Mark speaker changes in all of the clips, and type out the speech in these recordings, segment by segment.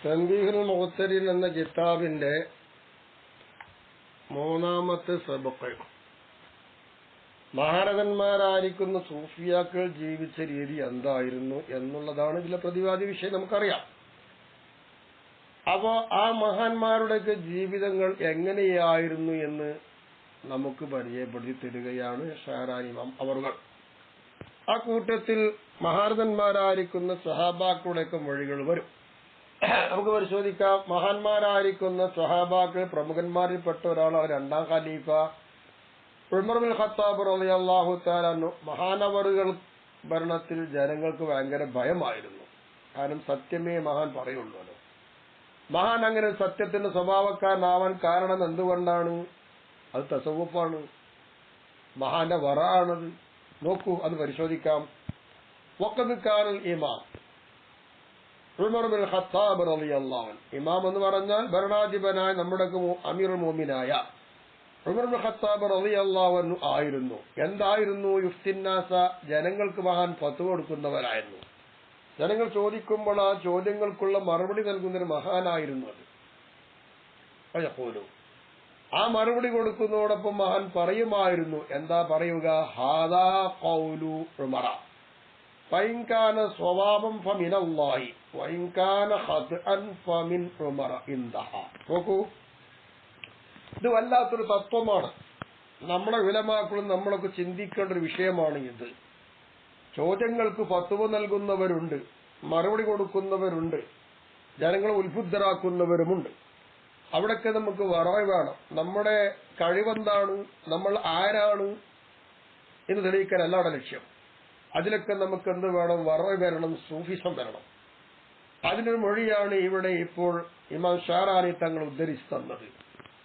Speaker 1: തൻബീഹുൽ മുഖ്തരിൻ എന്ന കിതാബിന്റെ മൂന്നാമത്തെ സബഖ് മഹാരഥന്മാരായിരിക്കുന്ന സൂഫിയാക്കൾ ജീവിച്ച രീതി എന്തായിരുന്നു എന്നുള്ളതാണ് ഇതിലെ പ്രതിവാദി വിഷയം. നമുക്കറിയാം. അപ്പോ ആ മഹാന്മാരുടെയൊക്കെ ജീവിതങ്ങൾ എങ്ങനെയായിരുന്നു എന്ന് നമുക്ക് പരിചയപ്പെടുത്തി തരികയാണ് ഷാരാനി ഇമാം അവറുകൾ. ആ കൂട്ടത്തിൽ മഹാരഥന്മാരായിരിക്കുന്ന സഹാബാക്കളുടെയൊക്കെ മൊഴികൾ വരും. നമുക്ക് പരിശോധിക്കാം. മഹാന്മാരായിരിക്കുന്ന സഹാബാക്കൾ പ്രമുഖന്മാരിൽപ്പെട്ട ഒരാളാണ് രണ്ടാം ഖലീഫ ഉമർ ബിൻ ഖത്താബ് റളിയല്ലാഹു തആല അൻഹു. മഹാനവറുകൾ ഭരണത്തിൽ ജനങ്ങൾക്ക് ഭയങ്കര ഭയമായിരുന്നു. കാരണം സത്യമേ മഹാൻ പറയുള്ളൂ. മഹാൻ അങ്ങനെ സത്യത്തിന്റെ സ്വഭാവക്കാരനാവാൻ കാരണം എന്തുകൊണ്ടാണ്? അത് തസവുഫാണ്, മഹാന്റെ വറാണത്. നോക്കൂ, അത് പരിശോധിക്കാം. വഖദ് കാനൽ ഇമാം ഉമർ ബിൻ ഖത്താബ് റളിയല്ലാഹു അൻഹു. ഇമാം എന്ന് പറഞ്ഞാൽ ഭരണാധിപനായ നമ്മുടെ അമീറുൽ മുഅ്മിനായ ഉമർ ബിൻ ഖത്താബ് റളിയല്ലാഹു അൻഹു ആയിരുന്നു. എന്തായിരുന്നു? യുഫ്തിന്നാസ, ജനങ്ങൾക്ക് മഹാൻ ഫത്വ കൊടുക്കുന്നവരായിരുന്നു. ജനങ്ങൾ ചോദിക്കുമ്പോൾ ആ ചോദ്യങ്ങൾക്കുള്ള മറുപടി നൽകുന്നൊരു മഹാനായിരുന്നു. അത് ആ മറുപടി കൊടുക്കുന്നതോടൊപ്പം മഹാൻ പറയുമായിരുന്നു. എന്താ പറയുക? ഹാദാ ഖൗലു ഉമറ ഫഇൻകാന സ്വവാബൻ ഫമിനല്ലാഹി വഇൻകാന ഖത്അൻ ഫമിൻ ഉമറ ഇൻദഹ. നോക്കൂ, ഇത് വല്ലാത്തൊരു തത്വമാണ്. നമ്മുടെ ഉലമാക്കളും നമ്മളൊക്കെ ചിന്തിക്കേണ്ട ഒരു വിഷയമാണ് ഇത്. ചോദ്യങ്ങൾക്ക് ഫത്വ നൽകുന്നവരുണ്ട്, മറുപടി കൊടുക്കുന്നവരുണ്ട്, ജനങ്ങളെ ഉത്ബുദ്ധരാക്കുന്നവരുമുണ്ട്. അവിടൊക്കെ നമുക്ക് വറവ് വേണം. നമ്മുടെ കഴിവെന്താണ്, നമ്മൾ ആരാണ് എന്ന് തെളിയിക്കാനല്ല അവിടെ ലക്ഷ്യം. അതിലൊക്കെ നമുക്ക് എന്ത് വേണം? വറവ് വരണം, സൂഫിസം വരണം. അതിനൊരു മൊഴിയാണ് ഇവിടെ ഇപ്പോൾ ഇമാം ഷാറാനി തങ്ങൾ ഉദ്ധരിച്ചു തന്നത്.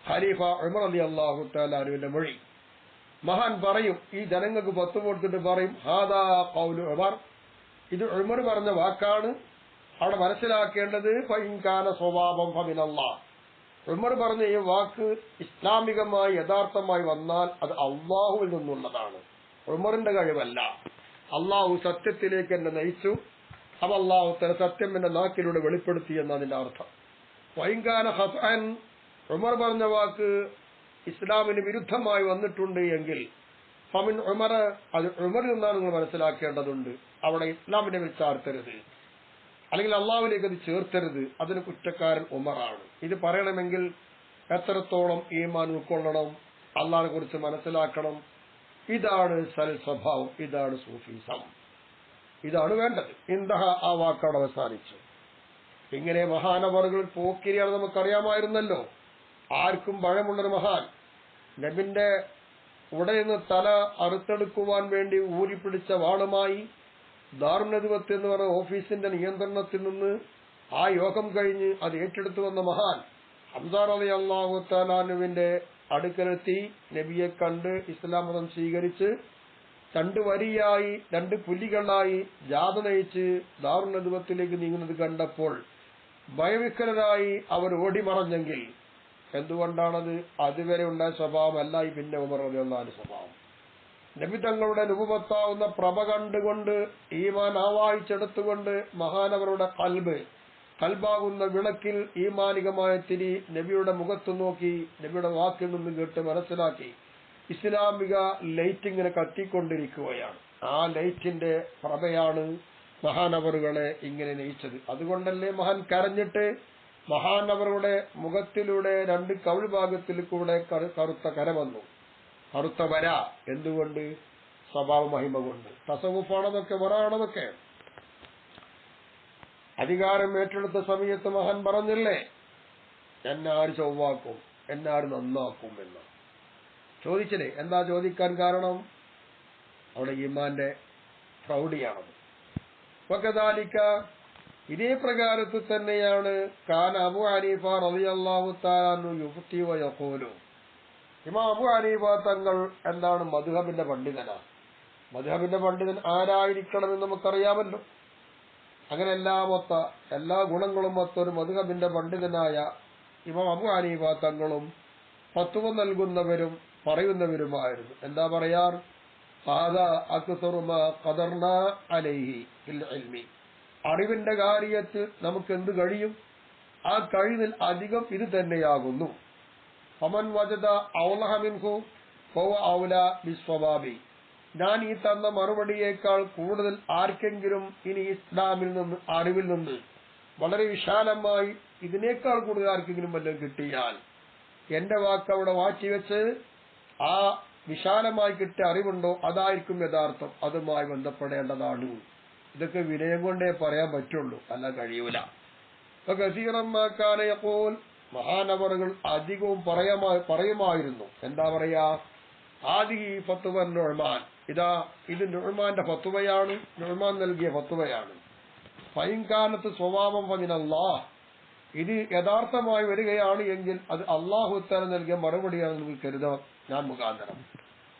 Speaker 1: ഖലീഫ ഉമർ റളിയല്ലാഹു തആല അൻഹുവിന്റെ മൊഴി. മഹാൻ പറയും, ഈ ജനങ്ങൾക്ക് ഫത്വ കൊടുത്തിട്ട് പറയും, ഹാദാ ഖൗലു ഉമർ, ഇത് ഉമർ പറഞ്ഞ വാക്കാണ്. അവിടെ മനസ്സിലാക്കേണ്ടത് ഫഇൻകാന സ്വവാബൻ ഫമിനല്ലാഹ്, ഉമർ പറഞ്ഞ ഈ വാക്ക് ഇസ്ലാമികമായി യഥാർത്ഥമായി വന്നാൽ അത് അള്ളാഹുവിൽ നിന്നുള്ളതാണ്, ഉമറിന്റെ കഴിവല്ല. അള്ളാഹു സത്യത്തിലേക്ക് എന്നെ നയിച്ചു, അപ്പൊ അള്ളാഹു തന്റെ സത്യം എന്റെ നാക്കിലൂടെ വെളിപ്പെടുത്തി എന്നതിന്റെ അർത്ഥം. ഫഇൻകാന ഖത്അൻ, ഉമർ പറഞ്ഞ വാക്ക് ഇസ്ലാമിന് വിരുദ്ധമായി വന്നിട്ടുണ്ട് എങ്കിൽ ഫമിൻ ഉമർ, അത് ഉമറിൽ നിന്നാണ് നിങ്ങൾ മനസ്സിലാക്കേണ്ടതുണ്ട്. അവിടെ ഇസ്ലാമിനെ വിളിച്ചാർത്തരുത്, അല്ലെങ്കിൽ അള്ളാഹുവിലേക്ക് അത് ചേർത്തരുത്. അതിന് കുറ്റക്കാരൻ ഉമറാണ്. ഇത് പറയണമെങ്കിൽ എത്രത്തോളം ഈമാൻ ഉൾക്കൊള്ളണം, അള്ളാഹിനെ കുറിച്ച് മനസ്സിലാക്കണം. ഇതാണ് സൽ സ്വഭാവം, ഇതാണ് സൂഫിസം, ഇതാണ് വേണ്ടത്. ഇന്ദഹ, ആ വാക്കവിടെ അവസാനിച്ചു. ഇങ്ങനെ മഹാനവറുകൾ പോക്കിരിയാണ് നമുക്കറിയാമായിരുന്നല്ലോ. ആർക്കും ഭയമുള്ളൊരു മഹാൻ. നബിന്റെ ഉടയെന്ന് തല അറുത്തെടുക്കുവാൻ വേണ്ടി ഊരിപ്പിടിച്ച വാളുമായി ദാറുന്നദുവത്ത് എന്ന് പറഞ്ഞ ഓഫീസിന്റെ നിയന്ത്രണത്തിൽ നിന്ന് ആ യോഗം കഴിഞ്ഞ് അത് ഏറ്റെടുത്തു വന്ന മഹാൻ ഹംസ റളിയല്ലാഹു തആല അൻഹുവിന്റെ അടുക്കലെത്തി നബിയെ കണ്ട് ഇസ്ലാം മതം സ്വീകരിച്ച് രണ്ട് വരിയായി, രണ്ട് പുലികളായി ജാഥ നയിച്ച് ദാറുന്നദുവത്തിലേക്ക് നീങ്ങുന്നത് കണ്ടപ്പോൾ ഭയവിഹ്വലരായി അവർ ഓടിമറഞ്ഞെങ്കിൽ എന്തുകൊണ്ടാണത്? അതുവരെ ഉണ്ടായ സ്വഭാവമല്ല ഈ പിന്നെ ഉമർ റളിയല്ലാഹു അൻഹു സ്വഭാവം. നബി തങ്ങളുടെ നുബുവത്താവുന്ന പ്രഭ കണ്ടുകൊണ്ട് ഈമാൻ ആവാഹിച്ചെടുത്തുകൊണ്ട് മഹാനവരുടെ കൽബാകുന്ന വിളക്കിൽ ഈമാനികമായ തിരി നബിയുടെ മുഖത്ത് നോക്കി, നബിയുടെ വാക്കിൽ നിന്ന് കേട്ട് മനസ്സിലാക്കി ഇസ്ലാമിക ലൈറ്റ് ഇങ്ങനെ കത്തിക്കൊണ്ടിരിക്കുകയാണ്. ആ ലൈറ്റിന്റെ പ്രഭയാണ് മഹാനവറുകളെ ഇങ്ങനെ നയിച്ചത്. അതുകൊണ്ടല്ലേ മഹാൻ കരഞ്ഞിട്ട് മഹാനവറുടെ മുഖത്തിലൂടെ രണ്ട് കവിൾ ഭാഗത്തിൽ കൂടെ കറുത്ത കര വന്നു, കറുത്ത വര. എന്തുകൊണ്ട്? സ്വഭാവ മഹിമ കൊണ്ട്. തസവുഫാണതൊക്കെ, വറാണതൊക്കെ. അധികാരം ഏറ്റെടുത്ത സമയത്ത് മഹാൻ പറഞ്ഞില്ലേ, എന്നാര് ചൊവ്വാക്കും, എന്നാര് നന്നാക്കും എന്ന് ചോദിച്ചില്ലേ? എന്താ ചോദിക്കാൻ കാരണം? അവിടെ ഈമാന്റെ പ്രൗഢിയാണത്. വകദാലിക, ഇതേ പ്രകാരത്തിൽ തന്നെയാണ് കാന അബൂ ഹനീഫ റളിയല്ലാഹു തആല അൻഹു യുഫ്തി വയഖൂലു. ഇമാം അബൂ ഹനീഫ തങ്ങൾ എന്താണ്? മദ്ഹബിന്റെ പണ്ഡിതനാണ്. മദ്ഹബിന്റെ പണ്ഡിതൻ ആരായിരിക്കണമെന്ന് നമുക്കറിയാമല്ലോ. അങ്ങനെ എല്ലാ ഗുണങ്ങളും മൊത്തൊരു മദ്ഹബിന്റെ പണ്ഡിതനായ ഇമാം അബൂ ഹനീഫ തങ്ങളും ഫത്വ നൽകുന്നവരും പറയുന്നവരുമായിരുന്നു. എന്താ പറയാർ? ഹാദാ അക്സറു മാ ഖദർനാ അലൈഹി ഫിൽ ഇൽമി, അറിവിന്റെ കാര്യത്തിൽ നമുക്ക് എന്ത് കഴിയും? ആ കഴിവിൽ അധികം ഇത് തന്നെയാകുന്നു. ഫമൻ വജദ ഔലഹ മിൻഹു ഫഹുവ ഔലാ ബിസ്വവാബി. ഞാൻ ഈ തന്ന മറുപടിയേക്കാൾ കൂടുതൽ ആർക്കെങ്കിലും ഇനി ഇസ്ലാമിൽ നിന്ന് അറിവിൽ നിന്ന് വളരെ വിശാലമായി ഇതിനേക്കാൾ കൂടുതൽ ആർക്കെങ്കിലും വല്ലതും കിട്ടിയാൽ എന്റെ വാക്ക് അവിടെ മാറ്റിവെച്ച് ആ വിശാലമായി കിട്ടിയ അറിവുണ്ടോ അതായിരിക്കും യഥാർത്ഥം, അതുമായി ബന്ധപ്പെടേണ്ടതാണ്. ഇതൊക്കെ വിനയം കൊണ്ടേ പറയാൻ പറ്റുള്ളൂ, അല്ല കഴിയൂല. യഖൂൽ മഹാനവറുകൾ അധികവും പറയുമായിരുന്നു. എന്താ പറയാ? ആദിഹി ഫത്വ നുഅ്മാൻ. ഇതാ ഇത് നുഅ്മാന്റെ ഫത്വയാണ്, നുഅ്മാൻ നൽകിയ ഫത്വയാണ്. ഫൈൻകാനത്ത് സ്വഭാവം ഫമിനല്ലാഹ്. ഇത് യഥാർത്ഥമായി വരികയാണ് എങ്കിൽ അത് അല്ലാഹു തആല നൽകിയ മറുപടിയാണ് നമുക്ക് കരുതാം ഞാൻ മുഖാന്തരം.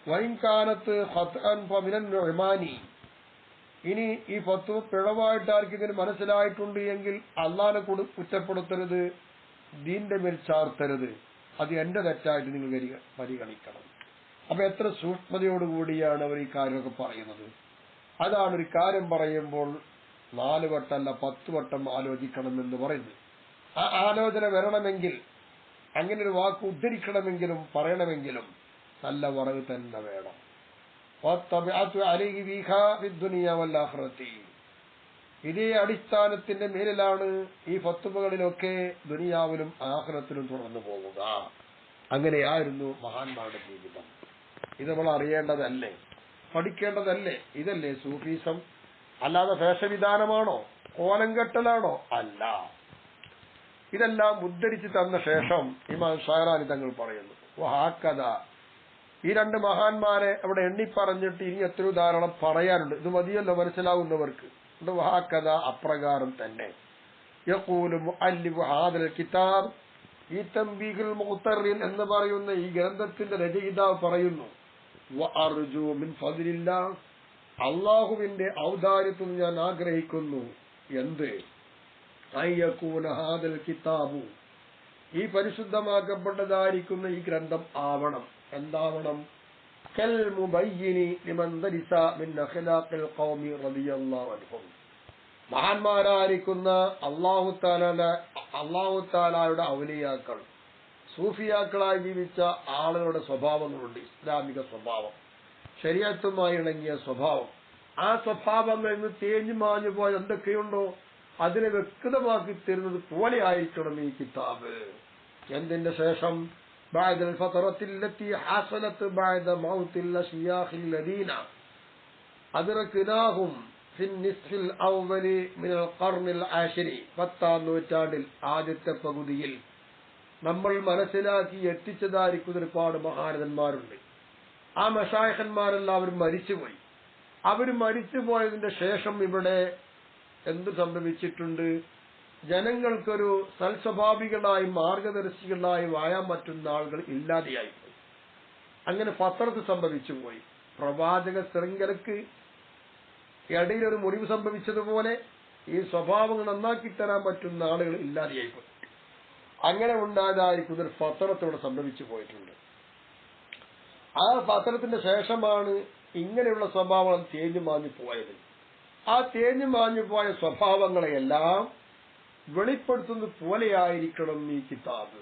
Speaker 1: വൈൻകാനത്ത് ഖത്അൻ ഫമിനൻ നുഅ്മാനി. ഇനി ഈ ഫത്വ പിഴവായിട്ട് ആർക്കെങ്കിലും മനസ്സിലായിട്ടുണ്ട് എങ്കിൽ അല്ലാഹനെ കുറ്റപ്പെടുത്തരുത്, ദീന്റെ മേൽ ചാർത്തരുത്, അത് എന്റെ തെറ്റായിട്ട് നിങ്ങൾ പരിഗണിക്കണം. അപ്പൊ എത്ര സൂക്ഷ്മതയോടുകൂടിയാണ് അവർ ഈ കാര്യമൊക്കെ പറയുന്നത്. അതാണ് ഒരു കാര്യം പറയുമ്പോൾ 4 വട്ടമല്ല 10 വട്ടം ആലോചിക്കണം എന്ന് പറയുന്നത്. ആ ആലോചന വരണമെങ്കിൽ, അങ്ങനെ ഒരു വാക്ക് ഉദ്ധരിക്കണമെങ്കിലും പറയണമെങ്കിലും നല്ല വറവ് തന്നെ വേണം. ഇതേ അടിസ്ഥാനത്തിന്റെ മേലിലാണ് ഈ ഫത്വകളിലൊക്കെ ദുനിയാവിലും ആഖിറത്തിലും തുടർന്നു പോവുക. അങ്ങനെയായിരുന്നു മഹാന്മാരുടെ ജീവിതം. ഇത് നമ്മൾ അറിയേണ്ടതല്ലേ, പഠിക്കേണ്ടതല്ലേ? ഇതല്ലേ സൂഫീസം? അല്ലാതെ വേഷവിധാനമാണോ, കോലം കെട്ടലാണോ? അല്ല. ഇതെല്ലാം ഉദ്ധരിച്ച് തന്ന ശേഷം ഇമാം ഷാറാനി തങ്ങൾ പറയുന്നു, വഹാക്കഥ. ഈ 2 മഹാന്മാരെ അവിടെ എണ്ണിപ്പറഞ്ഞിട്ട് ഇനി എത്ര ഉദാഹരണം പറയാനുണ്ട്, ഇത് മതിയല്ലോ മനസ്സിലാവുന്നവർക്ക്. വഹാക്കഥ, അപ്രകാരം തന്നെ. യഖൂലു മുഅല്ലിഫു ഹാദൽ കിതാബ്, ഈ തംബീഹുൽ മുഖ്തറിൻ എന്ന് പറയുന്ന ഈ ഗ്രന്ഥത്തിന്റെ രചയിതാവ് പറയുന്നു, വഅർജു മിൻ ഫദ്ലില്ലാഹ്, അല്ലാഹുവിന്റെ ഔദാര്യത്തിൽ ഞാൻ ആഗ്രഹിക്കുന്നു. എന്ത്? അയ്യകൂന ഹാദൽ കിതാബു, ഈ പരിശുദ്ധമാക്കപ്പെട്ടതായിരിക്കുന്ന ഈ ഗ്രന്ഥം ആവണം. എന്താവണം? കൽ മുബയ്യിനി ലിമൻ ദരിസ മിൻ അഖ്ലാഖിൽ ഖൗമി റളിയല്ലാഹു അൻഹും, മഹാന്മാരായിരിക്കുന്ന അല്ലാഹു തആലയുടെ ഔലിയാക്കൾ, സൂഫിയാക്കളായി ജീവിച്ച ആളുകളുടെ സ്വഭാവങ്ങളുണ്ട്. ഇസ്ലാമിക സ്വഭാവം, ശരീഅത്തുമായി ഇണങ്ങിയ സ്വഭാവം. ആ സ്വഭാവങ്ങളിൽ നിന്ന് തേഞ്ഞു മാഞ്ഞു പോയ എന്തൊക്കെയുണ്ടോ അതിനെ വ്യക്തമാക്കി തരുന്നത് പോലെ ആയിരിക്കണം ഈ കിതാബ്. എന്തിന്റെ ശേഷം? بعد الفترة التي حصلت بعد موت الأشياخ الذين أدركناهم في النصف الأول من القرن العاشر. 10ാം നൂറ്റാണ്ടിൽ ആദ്യത്തെ പകുതിയിൽ നമ്മൾ മനസ്സിലാക്കി എത്തിച്ചതായിരിക്കുന്ന ഒരുപാട് മഹാരഥന്മാരുണ്ട്. ആ മശായിഖന്മാരെല്ലാവരും മരിച്ചുപോയി. അവർ മരിച്ചുപോയതിന്റെ ശേഷം ഇവിടെ എന്ത് സംഭവിച്ചിട്ടുണ്ട്? ജനങ്ങൾക്കൊരു സൽസ്വഭാവികളായി മാർഗദർശികളായി വാഴാൻ പറ്റുന്ന ആളുകൾ ഇല്ലാതെയായിപ്പോയി. അങ്ങനെ ഫത്രത്ത് സംഭവിച്ചു പോയി. പ്രവാചക ശൃംഖലക്ക് ഇടയിലൊരു മുറിവ് സംഭവിച്ചതുപോലെ ഈ സ്വഭാവങ്ങൾ നന്നാക്കി തരാൻ പറ്റുന്ന ആളുകൾ ഇല്ലാതെയായിപ്പോയി. അങ്ങനെ ഉണ്ടായതായിരിക്കുന്ന ഒരു ഫത്രത്തോടെ സംഭവിച്ചു പോയിട്ടുണ്ട്. ആ ഫത്രത്തിന്റെ ശേഷമാണ് ഇങ്ങനെയുള്ള സ്വഭാവങ്ങൾ തേഞ്ഞു മാഞ്ഞു പോയത്. ആ തേഞ്ഞു മാഞ്ഞു പോയ സ്വഭാവങ്ങളെയെല്ലാം വെളിപ്പെടുത്തുന്ന പോലെയായിരിക്കണം ഈ കിതാബ്.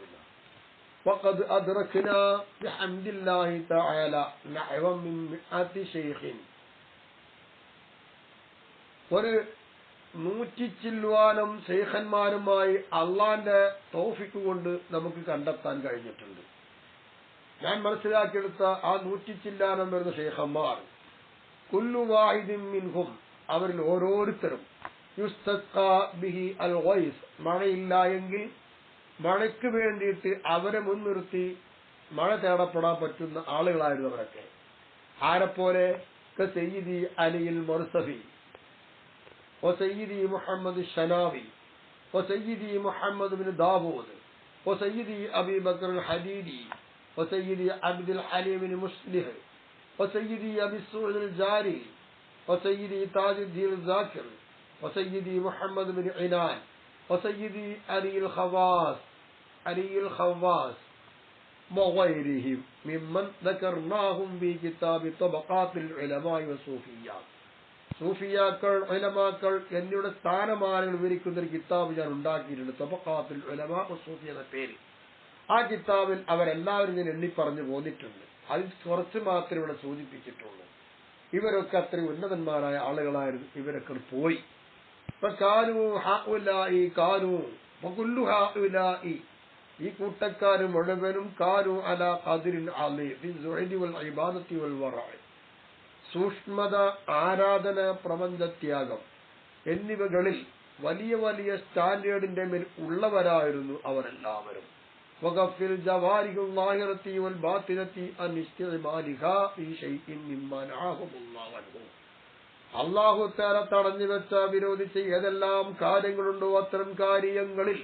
Speaker 1: വഖദ് അദ്റക്നാ ബിഹംദില്ലാഹി തആല നഹവ മിൻ മിഅത്തി ശൈഖിൻ, ഒരു 100 ചില്ലുവാനം ശൈഖന്മാരുമായി അള്ളാന്റെ തൗഫീഖ് കൊണ്ട് നമുക്ക് കണ്ടെത്താൻ കഴിഞ്ഞിട്ടുണ്ട്. ഞാൻ മനസ്സിലാക്കിയെടുത്ത ആ 100 ചില്ലാനം വരുന്ന ശൈഖന്മാർ, കുല്ലു വാഹിദിൻ മിൻഹും, അവരിൽ ഓരോരുത്തരും യുസ്തസ്ഖാ ബിഹി അൽ ഗൈസ്, മഴയില്ല എങ്കിൽ മഴയ്ക്ക് വേണ്ടിയിട്ട് അവരെ മുൻനിർത്തി മഴ തേടപ്പെടാൻ പറ്റുന്ന ആളുകളായിരുന്നു അവരൊക്കെ. ആരെപ്പോലെ? സയ്യിദി അലിൽ മർസഫി, ഒ സയ്യിദി മുഹമ്മദ് ഷനാവി, ഒ സയ്യിദി മുഹമ്മദ് ബിൻ ദാവൂദ്, ഒ സയ്യിദി അബീ ബക്കർ അൽ ഹദീദി, ഒ സയ്യിദി അബ്ദുൽ ഹലീം ബിൻ മുസ്ലിഹ്, ഒ സയ്യിദി അബി സൂദ് അൽ ജാരി, ഒ സയ്യിദി താജുദ്ദീൻ അൽ സാക്കിർ, وسيدي محمد بن عنان، وسيدي علي الخواس وغيرهم ممن ذكرناهم في كتاب طبقات العلماء والصوفيات. സൂഫിയാക്കൾ, ഉലമാക്കൾ എന്നിവയുടെ സ്ഥാനമാനങ്ങൾ വിവരിക്കുന്ന ഒരു കിതാബ് ഞാൻ ഉണ്ടാക്കിയിട്ടുണ്ട്, തബഖാത്തുൽ ഉലമാ വസ്സൂഫി എന്ന പേര്. ആ കിതാബിൽ അവരെല്ലാവരും ഞാൻ എണ്ണി പറഞ്ഞു പോന്നിട്ടുണ്ട്. അതിൽ കുറച്ച് മാത്രമേ ഇവിടെ സൂചിപ്പിച്ചിട്ടുള്ളൂ. ഇവരൊക്കെ അത്രയും ഉന്നതന്മാരായ ആളുകളായിരുന്നു. ഇവരൊക്കെ പോയി. ഈ കൂട്ടക്കാരും മുഴുവനും കാനു അലാ ഖദ്രിൻ അലീം ഫി സുഹദി വൽ ഇബാദത്തി വൽ വറഅ, സൂക്ഷ്മത, ആരാധന, പ്രപഞ്ചത്യാഗം എന്നിവകളിൽ വലിയ വലിയ സ്റ്റാൻഡേർഡിന്റെ മേൽ ഉള്ളവരായിരുന്നു അവരെല്ലാവരും. വഖഫിൽ ജവാരിഹുൽ ളാഹിറത്തി വൽ ബാത്തിനത്തി അൻ ഇസ്തിഅമാലിഹാ ഫീ ശൈഇൻ മിമ്മാ നഅഹുല്ലാഹു അൻഹു. അല്ലാഹു തആല തടഞ്ഞു വെച്ച, വിരോധിച്ച ഏതെല്ലാം കാര്യങ്ങളുണ്ടോ അത്തരം കാര്യങ്ങളിൽ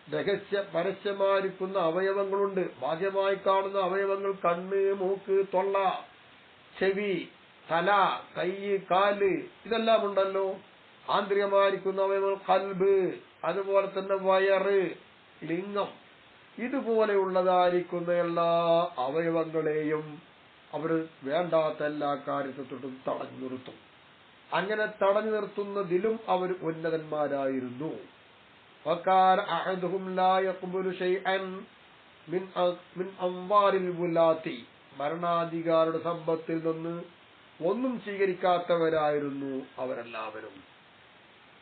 Speaker 1: രഹസ്യ പരസ്യമായിരിക്കുന്ന അവയവങ്ങളുണ്ട്. ബാഹ്യമായി കാണുന്ന അവയവങ്ങൾ കണ്ണ്, മൂക്ക്, തൊള്ള, ചെവി, തല, കൈ, കാല്, ഇതെല്ലാം ഉണ്ടല്ലോ. ആന്തരികമായിരിക്കുന്ന അവയവങ്ങൾ കൽബ്, അതുപോലെ തന്നെ വയറ്, ലിംഗം, ഇതുപോലെയുള്ളതായിരിക്കുന്ന എല്ലാ അവയവങ്ങളെയും അവർ വേണ്ടാത്ത എല്ലാ കാര്യത്തൊട്ടും തടഞ്ഞു നിർത്തും. അങ്ങനെ തടഞ്ഞു നിർത്തുന്നതിലും അവർ ഉന്നതന്മാരായിരുന്നു. وكان أحدهم لا يقبل شيئا من أموال الولاة, ഭരണാധികാരിയുടെ സമ്പത്തിൽ നിന്ന് ഒന്നും സ്വീകരിക്കാത്തവരായിരുന്നു അവരെല്ലാവരും.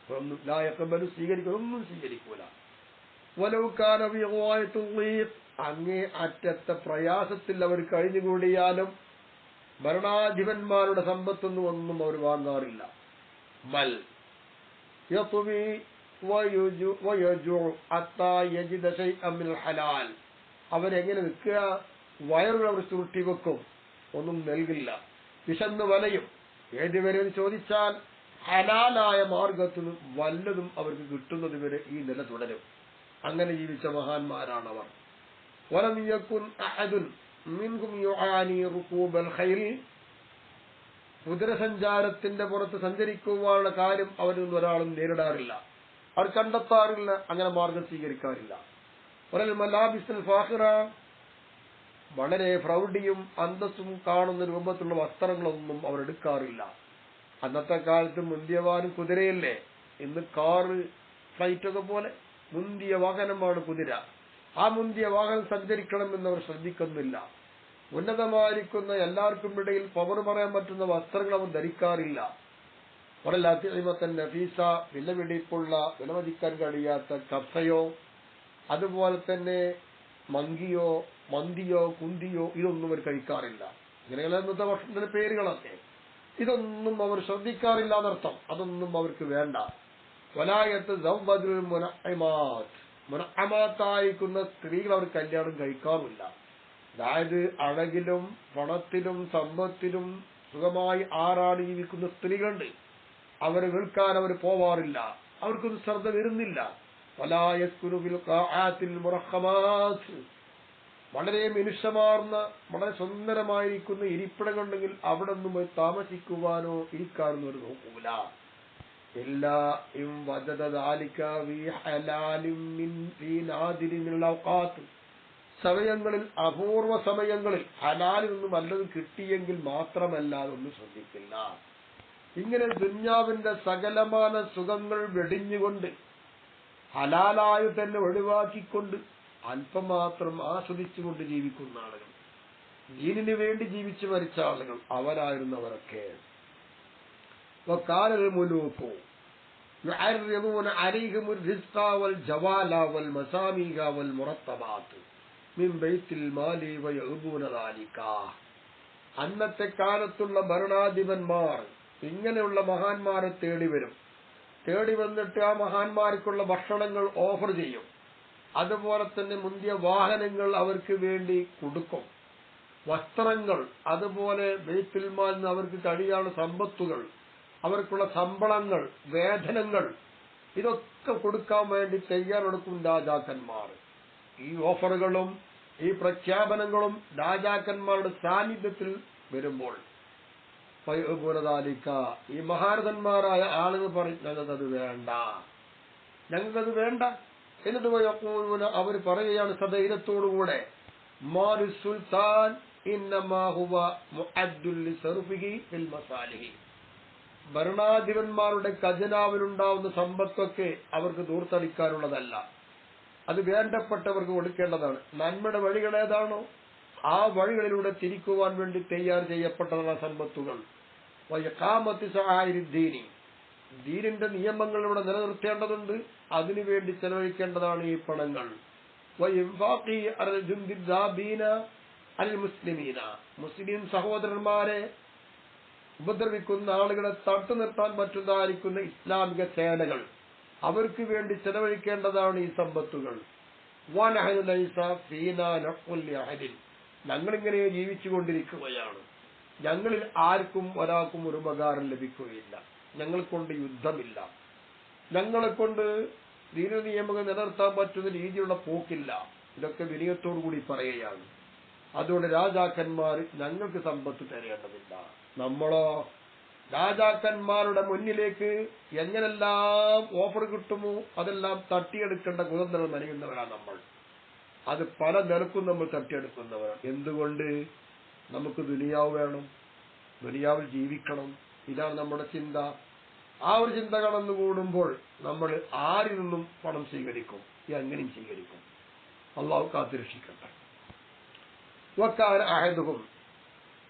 Speaker 1: ഒന്നും സ്വീകരിക്കൂല. വലൗ കാന ഫീ ഗായത്തിൽ ളീഖ്, അങ്ങേ അറ്റത്തെ പ്രയാസത്തിൽ അവർ കഴിഞ്ഞുകൂടിയാലും ഭരണാധിപന്മാരുടെ സമ്പത്തൊന്നും ഒന്നും അവർ വാങ്ങാറില്ല. ബൽ യത്വി അവരെങ്ങനെ നിൽക്കുക? വയറുകൾ അവർ ചുരുട്ടി വെക്കും, ഒന്നും നൽകില്ല. വിശന്ന് വലയും. ഏതുവരെ ചോദിച്ചാൽ ഹലാലായ മാർഗത്തിൽ വല്ലതും അവർക്ക് കിട്ടുന്നത് വരെ ഈ നില തുടരും. അങ്ങനെ ജീവിച്ച മഹാന്മാരാണവർ. വലം യകുൻ അഹദുൻ മിൻഹും യുആനി റുകൂബൽ ഖൈൽ, കുതിരസഞ്ചാരത്തിന്റെ പുറത്ത് സഞ്ചരിക്കുവാനുള്ള കാര്യം അവരിൽ നിന്ന് ഒരാളും നേരിടാറില്ല, അവർ കണ്ടെത്താറില്ല, അങ്ങനെ മാർഗം സ്വീകരിക്കാറില്ല. മലാബിസുൽ ഫാഖിറ, വളരെ പ്രൗഢിയും അന്തസ്സും കാണുന്ന രൂപത്തിലുള്ള വസ്ത്രങ്ങളൊന്നും അവർ എടുക്കാറില്ല. അന്നത്തെ കാലത്ത് മുന്തിയവാനും കുതിരയല്ലേ, ഇന്ന് കാറ്, ഫ്ലൈറ്റ് ഒക്കെ പോലെ മുന്തിയ വാഹനമാണ് കുതിര. ആ മുന്തിയ വാഹനം സഞ്ചരിക്കണമെന്ന് അവർ ശ്രദ്ധിക്കുന്നില്ല. ഉന്നതമായിരിക്കുന്ന എല്ലാവർക്കും ഇടയിൽ പവർ പറയാൻ പറ്റുന്ന വസ്ത്രങ്ങൾ അവർ ധരിക്കാറില്ല. നഫീസ, വിലപിടിപ്പുള്ള, വിലമതിക്കാൻ കഴിയാത്ത കഫയോ, അതുപോലെ തന്നെ മങ്കിയോ, മന്തിയോ, കുന്തിയോ, ഇതൊന്നും അവർ കഴിക്കാറില്ല. ഇങ്ങനെയുള്ള ഇന്നത്തെ ഭക്ഷണത്തിന്റെ പേരുകളൊക്കെ, ഇതൊന്നും അവർ ശ്രദ്ധിക്കാറില്ല എന്നർത്ഥം. അതൊന്നും അവർക്ക് വേണ്ട. വലായത്ത് മുനഅമാത്തായിരിക്കുന്ന സ്ത്രീകൾ അവർ കല്യാണം കഴിക്കാറില്ല. അതായത് അഴകിലും പണത്തിലും സമ്പത്തിലും സുഖമായി ആറാടി ജീവിക്കുന്ന സ്ത്രീകളുണ്ട്, അവരെ വിൽക്കാൻ അവർ പോവാറില്ല, അവർക്കൊന്നും ശ്രദ്ധ വരുന്നില്ല. വളരെ മിനുഷമാർന്ന, വളരെ സുന്ദരമായിരിക്കുന്ന ഇരിപ്പിടങ്ങളുണ്ടെങ്കിൽ അവിടെ ഒന്നും താമസിക്കുവാനോ ഇരിക്കാനോ അവർ നോക്കൂല. സമയങ്ങളിൽ, അപൂർവ സമയങ്ങളിൽ ഹലാലിൽ നിന്നും വല്ലതും കിട്ടിയെങ്കിൽ മാത്രമല്ലാതെ ഒന്നും ശ്രദ്ധിക്കില്ല. ഇങ്ങനെ ദുന്യാവിന്റെ സകലമാന സുഖങ്ങൾ വെടിഞ്ഞുകൊണ്ട് ഹലാലായി തന്നെ ഒഴിവാക്കിക്കൊണ്ട് അല്പം മാത്രം ആസ്വദിച്ചുകൊണ്ട് ജീവിക്കുന്ന ആളുകൾ, ദീനിനു വേണ്ടി ജീവിച്ചു മരിച്ച ആളുകൾ, അവരായിരുന്നവരൊക്കെ. വകാലൽ മുലൂകു യുഅർദിഊന അലൈഹിം الرزق والجوال والمساميغ والمرتبات من بيت المال ويعبون ذلك. അന്നത്തെ കാലത്തുള്ള ഭരണാധിപന്മാർ ഇങ്ങനെയുള്ള മഹാന്മാരെ തേടി വരും. തേടി വന്നിട്ട് ആ മഹാന്മാർക്കുള്ള ഭക്ഷണങ്ങൾ ഓഫർ ചെയ്യും. അതുപോലെ തന്നെ മുന്തിയ വാഹനങ്ങൾ അവർക്ക് വേണ്ടി കൊടുക്കും. വസ്ത്രങ്ങൾ, അതുപോലെ ബൈത്തുൽ മാലിൽ നിന്ന് അവർക്ക് കഴിയാനുള്ള സമ്പത്തുകൾ, അവർക്കുള്ള ശമ്പളങ്ങൾ, വേതനങ്ങൾ, ഇതൊക്കെ കൊടുക്കാൻ വേണ്ടി തയ്യാറെടുക്കും രാജാക്കന്മാർ. ഈ ഓഫറുകളും ഈ പ്രഖ്യാപനങ്ങളും രാജാക്കന്മാരുടെ സാന്നിധ്യത്തിൽ വരുമ്പോൾ ഈ മഹാരഥന്മാരായ ആളുകൾ പറയും, ഞങ്ങൾക്കത് വേണ്ട, ഞങ്ങൾക്കത് വേണ്ട. എന്നിട്ട് അവർ പറയുകയാണ് സധൈര്യത്തോടുകൂടെ, മാലു സുൽത്താൻ ഇന്നമാ ഹുവ മുഅദ്ദുൽ ലിസർഫിഹി ഫിൽ മസാലിഹി. ഭരണാധിപന്മാരുടെ ഖജനാവിലുണ്ടാവുന്ന സമ്പത്തൊക്കെ അവർക്ക് ദൂർത്തടിക്കാനുള്ളതല്ല. അത് വേണ്ടപ്പെട്ടവർക്ക് കൊടുക്കേണ്ടതാണ്. നന്മയുടെ വഴികൾ ഏതാണോ ആ വഴികളിലൂടെ തിരിക്കുവാൻ വേണ്ടി തയ്യാർ ചെയ്യപ്പെട്ടതാണ് സമ്പത്തുകൾ. ദീനിന്റെ നിയമങ്ങൾ ഇവിടെ നിലനിർത്തേണ്ടതുണ്ട്. അതിനുവേണ്ടി ചെലവഴിക്കേണ്ടതാണ് ഈ പണങ്ങൾ. മുസ്ലിം സഹോദരന്മാരെ ഉപദ്രവിക്കുന്ന ആളുകളെ തട്ടു നിർത്താൻ പറ്റുന്നതായിരിക്കുന്ന ഇസ്ലാമിക സേനകൾ, അവർക്ക് വേണ്ടി ചെലവഴിക്കേണ്ടതാണ് ഈ സമ്പത്തുകൾ. ഞങ്ങളിങ്ങനെ ജീവിച്ചുകൊണ്ടിരിക്കുകയാണ്. ഞങ്ങളിൽ ആർക്കും ഒരാൾക്കും ഒരു ഉപകാരം ലഭിക്കുകയില്ല. ഞങ്ങൾക്കൊണ്ട് യുദ്ധമില്ല. ഞങ്ങളെക്കൊണ്ട് ദീന നിയമങ്ങൾ നിലനിർത്താൻ പറ്റുന്ന രീതിയിലുള്ള പോക്കില്ല. ഇതൊക്കെ വിനയത്തോടുകൂടി പറയുകയാണ്. അതുകൊണ്ട് രാജാക്കന്മാർ ഞങ്ങൾക്ക് സമ്പത്ത് തരേണ്ടതില്ല. നമ്മളോ രാജാക്കന്മാരുടെ മുന്നിലേക്ക് എങ്ങനെല്ലാം ഓഫർ കിട്ടുമോ അതെല്ലാം തട്ടിയെടുക്കേണ്ട കുതന്ത്രം നനയുന്നവരാണ് നമ്മൾ. അത് പല നിലക്കും നമ്മൾ തട്ടിയെടുക്കുന്നവരാണ്. എന്തുകൊണ്ട്? നമുക്ക് ദുനിയാവ് വേണം, ദുനിയാവിൽ ജീവിക്കണം. ഇതാണ് നമ്മുടെ ചിന്ത. ആ ഒരു ചിന്ത കടന്നുകൂടുമ്പോൾ നമ്മൾ ആരിൽ നിന്നും പണം സ്വീകരിക്കും? എങ്ങനെയും സ്വീകരിക്കും. അള്ളാഹു കാത്തുരക്ഷിക്കട്ടെ. വക്കാന അഹദുഹും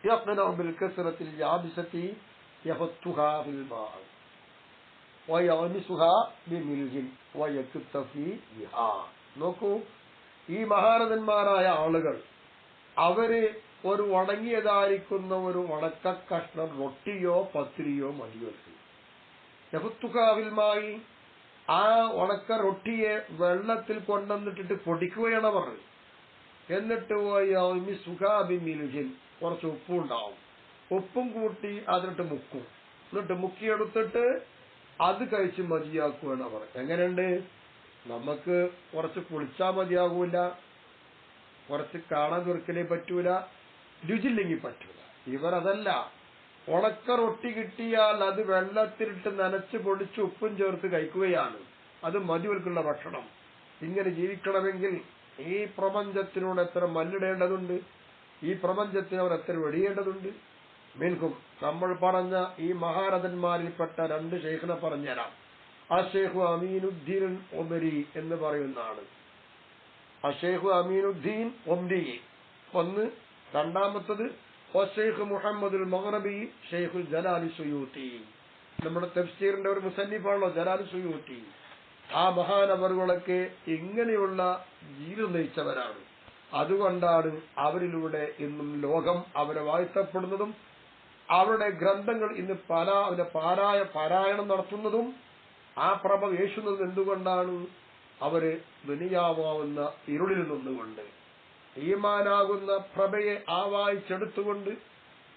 Speaker 1: യഖ്നഉ ബിൽ കസ്റത്തിൽ യാബിസതി യഹത്തുഹാ ഫിൽ മാഅ വയഗ്മിസുഹാ ബിമിൽഹിൻ വയക്തഫി ബിഹാ. നോക്കൂ, ഈ മഹാരഥന്മാരായ ആളുകൾ അവര് ഒരു ഉണങ്ങിയതായിരിക്കുന്ന ഒരു ഉണക്ക കഷ്ണം റൊട്ടിയോ പത്തിരിയോ മതിയോ. യഹത്തുഹാവിൽമായി ആ ഉണക്ക റൊട്ടിയെ വെള്ളത്തിൽ കൊണ്ടുവന്നിട്ടിട്ട് പൊടിക്കുകയാണ് അവർ. എന്നിട്ട് സുഖാബിമിലുഹിൻ കുറച്ച് ഉപ്പും ഉണ്ടാവും. ഉപ്പും കൂട്ടി അതിനിട്ട് മുക്കും. എന്നിട്ട് മുക്കിയെടുത്തിട്ട് അത് കഴിച്ച് മതിയാക്കുകയാണ് അവർ. എങ്ങനെയുണ്ട്? നമുക്ക് കുറച്ച് കുളിച്ചാൽ മതിയാകൂല, കുറച്ച് കാണാൻ തീർക്കലേ പറ്റൂല, രുചില്ലെങ്കിൽ പറ്റൂല. ഇവരതല്ല. ഉണക്ക റൊട്ടി കിട്ടിയാൽ അത് വെള്ളത്തിലിട്ട് നനച്ച് പൊടിച്ച് ഉപ്പും ചേർത്ത് കഴിക്കുകയാണ്. അത് മതിവൽക്കുള്ള ഭക്ഷണം. ഇങ്ങനെ ജീവിക്കണമെങ്കിൽ ഈ പ്രപഞ്ചത്തിനോട് എത്ര മല്ലിടേണ്ടതുണ്ട്, ഈ പ്രപഞ്ചത്തിന് അവർ എത്ര വെടിയേണ്ടതുണ്ട്. മിൻഹും നമ്മൾ പറഞ്ഞ ഈ മഹാരഥന്മാരിൽപ്പെട്ട രണ്ട് ഷെയ്ഖിനെ പറഞ്ഞുതരാം. അഷേഖു അമീനുദ്ദീൻ ഒമരി എന്ന് പറയുന്ന ആള്. അഷേഖു അമീനുദ്ദീൻ ഒമരി ഒന്ന്. രണ്ടാമത്തത് ഷെയ്ഖ് മുഹമ്മദുൽ മഗ്റബി ഷെയ്ഖുൽ ജലാലി സുയൂത്തി. നമ്മുടെ തഫ്സീറിന്റെ ഒരു മുസന്നിഫാണല്ലോ ജലാലി സുയൂത്തി. ആ മഹാനവറുകളൊക്കെ ഇങ്ങനെയുള്ള ജീവിതം നയിച്ചവരാണ്. അതുകൊണ്ടാണ് അവരിലൂടെ ഇന്നും ലോകം അവരെ വാഴ്ത്തപ്പെടുന്നതും അവരുടെ ഗ്രന്ഥങ്ങൾ ഇന്ന് പാരായണം നടത്തുന്നതും ആ പ്രഭ വീശുന്നതും. എന്തുകൊണ്ടാണ്? അവര് ദുനിയാവുന്ന ഇരുളിൽ നിന്നുകൊണ്ട് ഈമാനാകുന്ന പ്രഭയെ ആവാഹിച്ചെടുത്തുകൊണ്ട്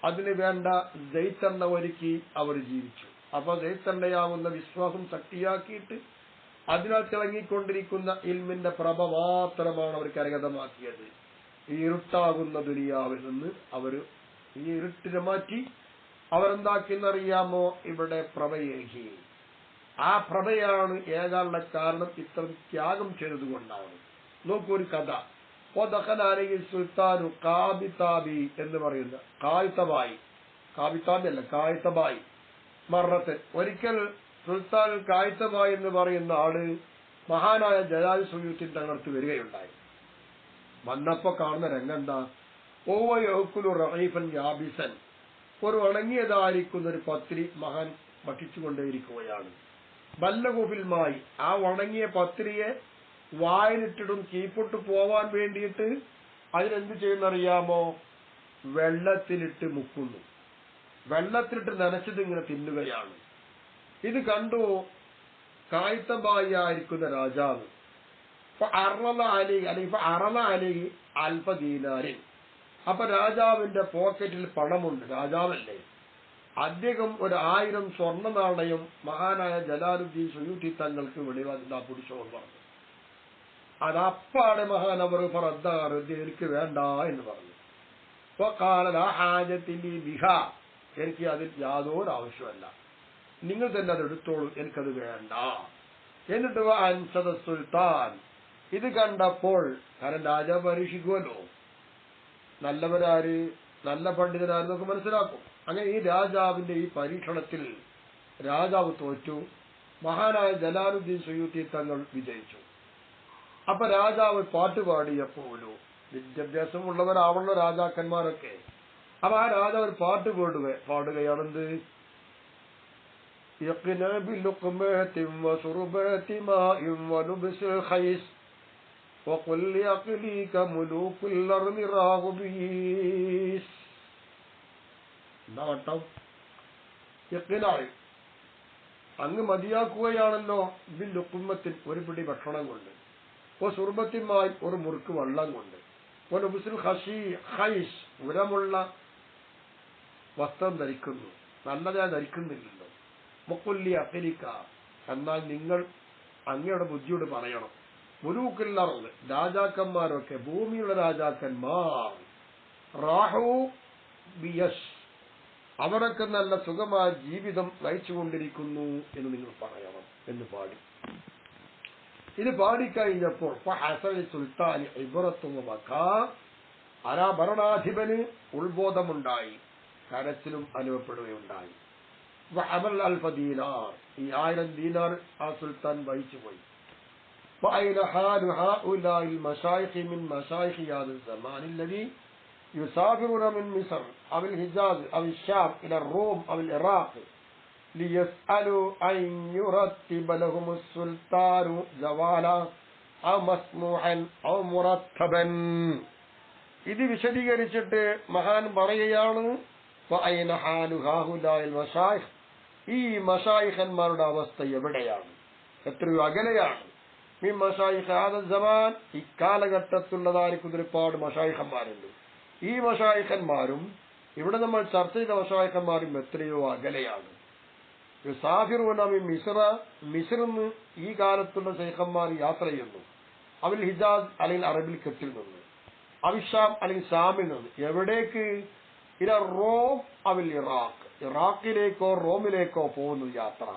Speaker 1: അതിന് വേണ്ട ജയ്ത്തെണ്ണ ഒരുക്കി അവർ ജീവിച്ചു. അപ്പൊ ജയ്ത്തെണ്ണയാകുന്ന വിശ്വാസം ശക്തിയാക്കിയിട്ട് അതിനാൽ തിളങ്ങിക്കൊണ്ടിരിക്കുന്ന ഇൽമിന്റെ പ്രഭ മാത്രമാണ് അവർ കരഗതമാക്കിയത്. ഈ ഇരുട്ടാകുന്ന ദുനിയാവിൽ നിന്ന് അവർ ഈ ഇരുട്ടിനെ മാറ്റി അവരെന്താക്കിയെന്നറിയാമോ? ഇവിടെ പ്രഭയേകി. ആ പ്രഭയാണ് ഏകാനുള്ള കാരണം ഇത്തരം ത്യാഗം ചെയ്തതുകൊണ്ടാണ്. നോക്കൂ, ഒരു കഥ. സുൽത്താനു കാബിതാബി എന്ന് പറയുന്ന കായിത്തബായി, കാബിതാബി അല്ല കായിത്തബായി മറത്ത്. ഒരിക്കൽ സുൽത്താൻ കായിത്തബായി എന്ന് പറയുന്ന ആള് മഹാനായ ജലാൽ സുയൂത്തിൻ തങ്ങളടുത്ത് വരികയുണ്ടായി. വന്നപ്പോ കാണുന്ന രംഗെന്താ? ഓവയഹുക്കുലു റഹീഫൻ യാബിസൻ. ഒരു ഉണങ്ങിയതായിരിക്കുന്ന ഒരു പത്തിരി മഹാൻ ഭക്ഷിച്ചുകൊണ്ടേയിരിക്കുകയാണ്. ബല്ലഗുഫിൽമായി ആ ഉണങ്ങിയ പത്തിരിയെ വായിലിട്ടിടും കീപ്പൊട്ട് പോവാൻ വേണ്ടിയിട്ട് അതിനെന്ത് ചെയ്യുന്നറിയാമോ? വെള്ളത്തിലിട്ട് മുക്കുന്നു. വെള്ളത്തിലിട്ട് നനച്ചത് ഇങ്ങനെ തിന്നുകയാണ്. ഇത് കണ്ടു കായിത്തബായി ആയിരിക്കുന്ന രാജാവ്. അൽഫ ദീനാരിൻ. അപ്പൊ രാജാവിന്റെ പോക്കറ്റിൽ പണമുണ്ട്. രാജാവല്ലേ, അദ്ദേഹം 1000 സ്വർണ്ണ നാണയം മഹാനായ ജലാലുദ്ദീൻ സുയൂത്തി തങ്ങൾക്ക് വെളിവാ പിടിച്ചോന്ന് പറഞ്ഞു. അതപ്പാടെ മഹാൻ അവർ പറഞ്ഞത് എനിക്ക് വേണ്ട എന്ന് പറഞ്ഞു. എനിക്ക് അതിൽ യാതൊരു ആവശ്യമല്ല, നിങ്ങൾ തന്നെ അത് എടുത്തോളൂ, എനിക്കത് വേണ്ട. എന്നിട്ട് അൻസദ സുൽത്താൻ. ഇത് കണ്ടപ്പോൾ, കാരണം രാജാവ് പരീക്ഷിക്കുമല്ലോ, നല്ലവരാര് നല്ല പണ്ഡിതനാരെന്നൊക്കെ മനസ്സിലാക്കും. അങ്ങനെ ഈ രാജാവിന്റെ ഈ പരീക്ഷണത്തിൽ രാജാവ് തോറ്റു. മഹാനായ ജലാലുദ്ദീൻ സുയൂത്തി തങ്ങൾ വിജയിച്ചു. അപ്പൊ രാജാവ് പാട്ട് പാടിയപ്പോലു വിദ്യാഭ്യാസമുള്ളവരാവണ രാജാക്കന്മാരൊക്കെ. അപ്പൊ ആ രാജാവ് ഒരു പാട്ട് പാടുകയാണെന്ത് അങ്ങ് മതിയാക്കുകയാണല്ലോ ബില്ലുക്കുമ്മത്തിൽ ഒരു പിടി ഭക്ഷണം കൊണ്ട്, സുർബത്തിമായി ഒരു മുറുക്ക് വെള്ളം കൊണ്ട്, ഉരമുള്ള വസ്ത്രം ധരിക്കുന്നു, നല്ലതായി ധരിക്കുന്നില്ലല്ലോ. മുക്കുല്ലി അഫരിക്ക, എന്നാൽ നിങ്ങൾ അങ്ങയുടെ ബുദ്ധിയോട് പറയണം, മുലൂക്കില്ലറുണ്ട് രാജാക്കന്മാരൊക്കെ, ഭൂമിയുടെ രാജാക്കന്മാർ, റാഹു ബിയഷ്, അവരൊക്കെ നല്ല സുഖമായ ജീവിതം നയിച്ചുകൊണ്ടിരിക്കുന്നു എന്ന് നിങ്ങൾ പറയണം എന്ന് പാടി. ഇത് പാടിക്കഴിഞ്ഞപ്പോൾ സുൽത്താൻ ആ ഭരണാധിപന് ഉത്ബോധമുണ്ടായി, കരച്ചിലും അനുഭവപ്പെടുകയുണ്ടായി. അൽഫ ദീനാർ, ഈ 1000 ദീനാർ ആ സുൽത്താൻ വഹിച്ചുപോയി. يسافرون من مصر أو الحجاز أو الشام إلى الروم أو العراق ليسألوا أن يرتب لهم السلطان زوالا أو مسموحا أو مرتبا. ഇത് വിശദീകരിച്ചിട്ട് മഹാൻ പറയുകയാണ്, ഈ മശായിഖന്മാരുടെ അവസ്ഥ എവിടെയാണ്, എത്രയോ അകലെയാണ്. ഈ മശായിഖ് ആദൻ, ഇക്കാലഘട്ടത്തിലുള്ളതായിരിക്കുന്ന ഒരുപാട് മശായിഖന്മാരുണ്ട്. ഈ മശായിഖന്മാരും ഇവിടെ നമ്മൾ ചർച്ച ചെയ്ത മശായിഖന്മാരും എത്രയോ അകലെയാണ്. മിസ്റിന്ന് ഈ കാലത്തുള്ള ശൈഖന്മാർ യാത്ര ചെയ്യുന്നു. അവൽ ഹിജാസ് അല്ലെങ്കിൽ അറബിൽ കെട്ടിൽ നിന്ന്, അവിഷാം അല്ലെങ്കിൽ ഷാമിൽ നിന്ന് എവിടേക്ക്, ഇല റോം അവൽ ഇറാഖ്, ഇറാഖിലേക്കോ റോമിലേക്കോ പോകുന്ന യാത്ര.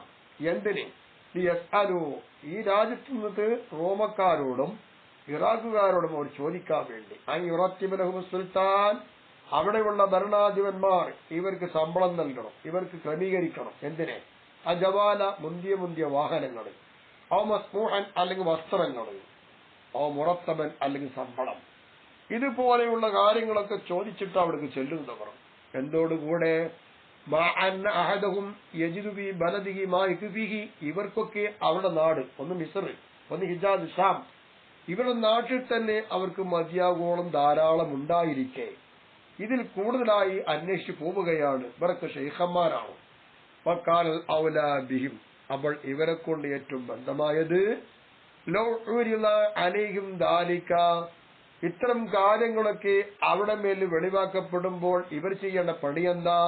Speaker 1: എന്തിന്? ഈ രാജ്യത്ത് നിന്നിട്ട് റോമക്കാരോടും ഇറാഖുകാരോടും അവർ ചോദിക്കാൻ വേണ്ടി, സുൽത്താൻ, അവിടെയുള്ള ഭരണാധിപന്മാർ ഇവർക്ക് ശമ്പളം നൽകണം, ഇവർക്ക് ക്രമീകരിക്കണം. എന്തിനെ? അജവാല, മുന്തിയ വാഹനങ്ങൾ, ഔ മസ്മൂഹൻ അല്ലെങ്കിൽ വസ്ത്രങ്ങൾ, ഔ മുറത്തബൻ അല്ലെങ്കിൽ ശമ്പളം. ഇതുപോലെയുള്ള കാര്യങ്ങളൊക്കെ ചോദിച്ചിട്ട് അവിടേക്ക് ചെല്ലുന്നവർ. എന്തോടുകൂടെ? ഇവർക്കൊക്കെ അവരുടെ നാട്, ഒന്ന് മിസ്ർ, ഒന്ന് ഹിജാസ് ഷാം, ഇവരുടെ നാട്ടിൽ തന്നെ അവർക്ക് മതിയാകോളം ധാരാളം ഉണ്ടായിരിക്കെ ഇതിൽ കൂടുതലായി അന്വേഷിച്ചു പോവുകയാണ്. ഇവരൊക്കെ ഷെയ്ഖന്മാരാണ്. വക്കാലൽ ഔലാബിഹിം, അപ്പോൾ ഇവരെ കൊണ്ട് ഏറ്റവും ബന്ധമായത് അനേകം ദാലിക, ഇത്തരം കാര്യങ്ങളൊക്കെ അവിടെ മേൽ വെളിവാക്കപ്പെടുമ്പോൾ ഇവർ ചെയ്യേണ്ട പണി എന്താ?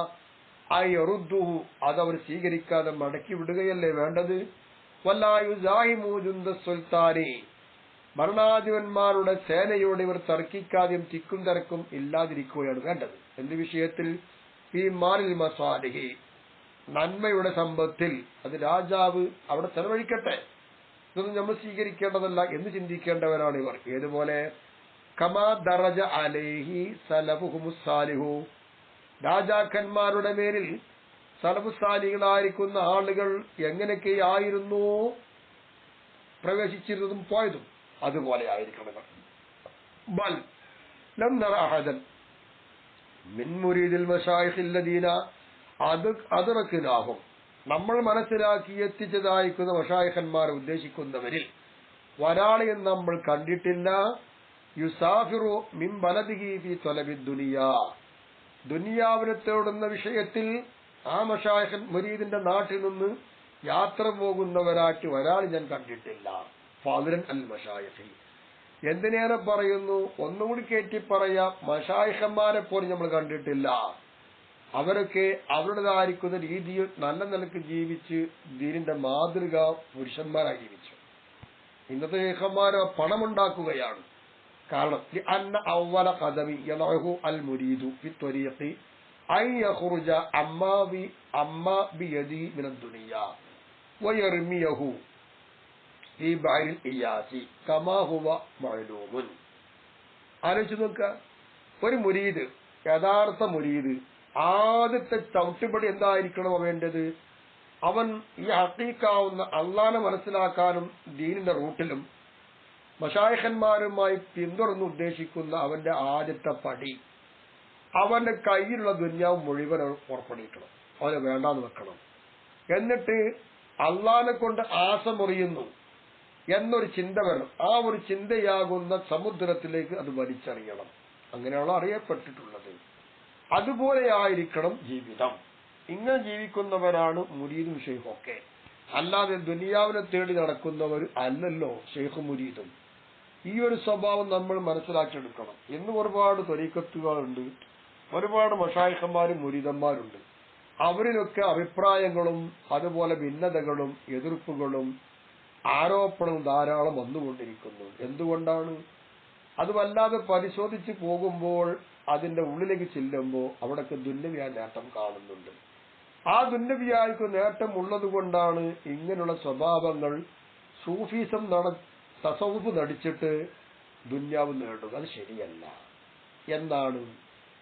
Speaker 1: അയറുദ്ദുഹു, അതവർ സ്വീകരിക്കാതെ മടക്കി വിടുകയല്ലേ വേണ്ടത്. വല്ലായുസാഹിമൂജുന്ദ സുൽത്താനി, ഭരണാധിപന്മാരുടെ സേനയോട് ഇവർ തർക്കിക്കാതെയും തിക്കും തിരക്കും ഇല്ലാതിരിക്കുകയാണ് വേണ്ടത്. എന്ത് വിഷയത്തിൽ? ഈ മാലിൽ മസാലിഹി, നന്മയുടെ സമ്പത്തിൽ അത് രാജാവ് അവിടെ ചെലവഴിക്കട്ടെ, ഇതൊന്നും നമ്മൾ സ്വീകരിക്കേണ്ടതല്ല എന്ന് ചിന്തിക്കേണ്ടവരാണ് ഇവർ. ഏതുപോലെ? കമാ ദറജ അലൈഹി സലഫുഹുമുസ്സാലിഹു, രാജാക്കന്മാരുടെ മേലിൽ സലഫുസാലികളായിരിക്കുന്ന ആളുകൾ എങ്ങനെയൊക്കെയായിരുന്നു പ്രവേശിച്ചിരുന്നതും പോയതും അതുപോലെ ആയിരിക്കണം. ബൽ ലം നറ അഹദൻ മിൻ മുരീദിൽ മശായിഖില്ലദീന അദ്റക്നാഹും, നമ്മൾ മനസ്സിലാക്കി എത്തിച്ചതായിരിക്കുന്ന മശായിഖന്മാരെ ഉദ്ദേശിക്കുന്നവരിൽ ഒരാളെയും നമ്മൾ കണ്ടിട്ടില്ല. യുസാഫിറു മിൻ ബലദിഹി ഫി തലബി ദുനിയാ, ദുനിയാവിനെ തേടുന്ന വിഷയത്തിൽ ആ മശായിഖൻ മുരീദിന്റെ നാട്ടിൽ നിന്ന് യാത്ര പോകുന്നവരായിട്ട് ഒരാൾ ഞാൻ കണ്ടിട്ടില്ല. ഫാദിലൻ അൽ മശായിഖി, എന്തിനേറെ പറയുന്നു, ഒന്നുകൂടി കയറ്റി പറയാം, മശായിഖന്മാരെ പോലും നമ്മൾ കണ്ടിട്ടില്ല. അവരൊക്കെ അവരുടേതായിരിക്കുന്ന രീതിയിൽ നല്ല നിലക്ക് ജീവിച്ച് ദീനിന്റെ മാതൃക പുരുഷന്മാരായി ജീവിച്ചു. ഇന്നത്തെ ശൈഖന്മാർ പണമുണ്ടാക്കുകയാണ്. കാരണം അന്ന അവല ഖദമി യദഉഹു അൽ മുരീദു ഫി ത്വരീഖി അൻ യഖ്റുജ അമ്മാ ബിയദി മിന ദുനിയ വയർമിയഹു ഈ ബൈൽ ഇയാസി കമാ ഹുവ മഅലൂമുൻ. ആലോചിച്ച് നോക്കുക, ഒരു മുരീദ്, യഥാർത്ഥ മുരീദ്, ആദ്യത്തെ ചവിട്ടുപടി എന്തായിരിക്കണം വേണ്ടത്? അവൻ ഈ ഹഖീഖാവുന്ന അള്ളാനെ മനസ്സിലാക്കാനും ദീനിന്റെ റൂട്ടിലും മശായിഖന്മാരുമായി പിന്തുടർന്ന് ഉദ്ദേശിക്കുന്ന അവന്റെ ആദ്യത്തെ പടി അവന്റെ കയ്യിലുള്ള ദുന്യാവ് മുഴുവൻ പുറപ്പെടുവിക്കണം, അവനെ വേണ്ടാന്ന് വെക്കണം. എന്നിട്ട് അള്ളാനെ കൊണ്ട് ആശ മുറിയുന്നു എന്നൊരു ചിന്ത വരണം. ആ ഒരു ചിന്തയാകുന്ന സമുദ്രത്തിലേക്ക് അത് വലിച്ചെറിയണം. അങ്ങനെയാണ് അറിയപ്പെട്ടിട്ടുള്ളത്. അതുപോലെ ആയിരിക്കണം ജീവിതം. ഇങ്ങനെ ജീവിക്കുന്നവരാണ് മുരീദും ഷെയ്ഖൊക്കെ. അല്ലാതെ ദുനിയാവിനെ തേടി നടക്കുന്നവർ അല്ലല്ലോ ഷെയ്ഖും മുരീദും. ഈ ഒരു സ്വഭാവം നമ്മൾ മനസ്സിലാക്കിയെടുക്കണം. ഇന്ന് ഒരുപാട് ത്വരീഖത്തുകളുണ്ട്, ഒരുപാട് മശായിഖന്മാരും മുരീദന്മാരുണ്ട്. അവരിലൊക്കെ അഭിപ്രായങ്ങളും അതുപോലെ ഭിന്നതകളും എതിർപ്പുകളും ആരോപണവും ധാരാളം വന്നുകൊണ്ടിരിക്കുന്നു. എന്തുകൊണ്ടാണ്? അത് വല്ലാതെ പരിശോധിച്ച് പോകുമ്പോൾ അതിന്റെ ഉള്ളിലേക്ക് ചെല്ലുമ്പോൾ അവിടൊക്കെ ദുന്യവിയായ നേട്ടം കാണുന്നുണ്ട്. ആ ദുന്യവിയായ്ക്ക് നേട്ടം ഉള്ളത് കൊണ്ടാണ് ഇങ്ങനെയുള്ള സ്വഭാവങ്ങൾ സൂഫീസം തസവുഫ് നടിച്ചിട്ട് ദുന്യാവ് നേടുക. അത് ശരിയല്ല എന്നാണ്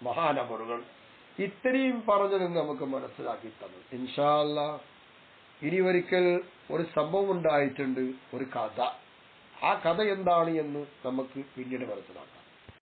Speaker 1: മഹാനവറുകൾ ഇത്രയും പറഞ്ഞത് നമുക്ക് മനസ്സിലാക്കി തന്നത്. ഇൻഷാ അല്ലാഹ് ഇനി ഒരിക്കൽ ഒരു സംഭവം ഉണ്ടായിട്ടുണ്ട്, ഒരു കഥ. ആ കഥ എന്താണ് എന്ന് നമുക്ക് പിന്നീട് മനസ്സിലാക്കാം.